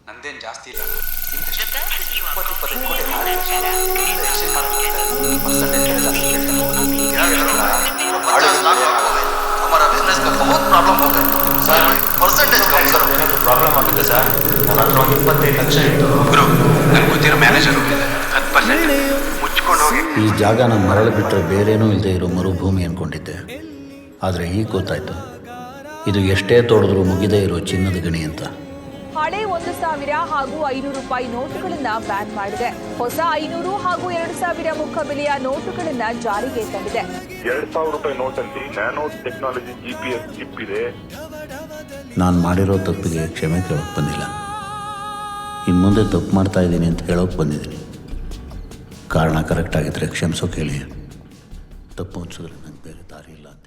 ನಂದೇನು ಜಾಸ್ತಿ ಇಲ್ಲ. ಇಂದಷ್ಟು 20-25 ಕೋಟಿ ಎಕ್ಸ್ಚೇಂಜ್ ಮಾಡೋಕ್ಕೆ ಪರ್ಸೆಂಟೇಜ್ ಜಾಸ್ತಿ हमारा बिजनेस का बहुत प्रॉब्लम हो गया सर. परसेंटेज कम करो. ಏನಾದರೂ ಪ್ರಾಬ್ಲಮ್ ಆಗುತ್ತೆ ಸರ್. ನನ್ನ ಹತ್ರ ಒಂದು 25 ಲಕ್ಷ ಇತ್ತು ಗುರು. ನನಗೆ ಗೊತ್ತಿರೋ ಮ್ಯಾನೇಜರು 10% ಮುಚ್ಕೊಂಡು ಹೋಗಿ. ಈ ಜಾಗನ ಮರಳು ಬಿಟ್ಟರೆ ಬೇರೇನೂ ಇಲ್ಲದೆ ಇರೋ ಮರುಭೂಮಿ ಅಂದ್ಕೊಂಡಿದ್ದೆ. ಆದರೆ ಈಗ ಗೊತ್ತಾಯಿತು ಇದು ಎಷ್ಟೇ ತೋಡಿದ್ರೂ ಮುಗಿದೇ ಇರೋ ಚಿನ್ನದ ಗಣಿ ಅಂತ. ಹಳೆ 1,000 ಹಾಗೂ 500 ರೂಪಾಯಿ ನೋಟುಗಳನ್ನ ಬ್ಯಾನ್ ಮಾಡಿದೆ. ಹೊಸ 500 ಹಾಗೂ 2,000 ಮುಖಬೆಲೆಯ ನೋಟುಗಳನ್ನ ಜಾರಿಗೆ ತಂದಿದೆ. 2,000 ರೂಪಾಯಿ ನೋಟಲ್ಲಿ ನ್ಯಾನೋ ಟೆಕ್ನಾಲಜಿ GPS ಚಿಪ್ ಇದೆ. ನಾನು ಮಾಡಿರೋ ತಪ್ಪಿಗೆ ಕ್ಷಮೆ ಕೇಳೋಕೆ ಬಂದಿಲ್ಲ. ಇನ್ನು ಮುಂದೆ ತಪ್ಪು ಮಾಡ್ತಾ ಇದ್ದೀನಿ ಅಂತ ಹೇಳೋಕೆ ಬಂದಿದ್ದೀನಿ. ಕಾರಣ ಕರೆಕ್ಟ್ ಆಗಿದ್ರೆ ಕ್ಷಮಿಸೋಕೆ ಹೇಳಿ. ತಪ್ಪು ಅನ್ಸಿದ್ರೆ ನಂಗೆ ಬೇರೆ ದಾರಿ ಇಲ್ಲ ಅಂತ.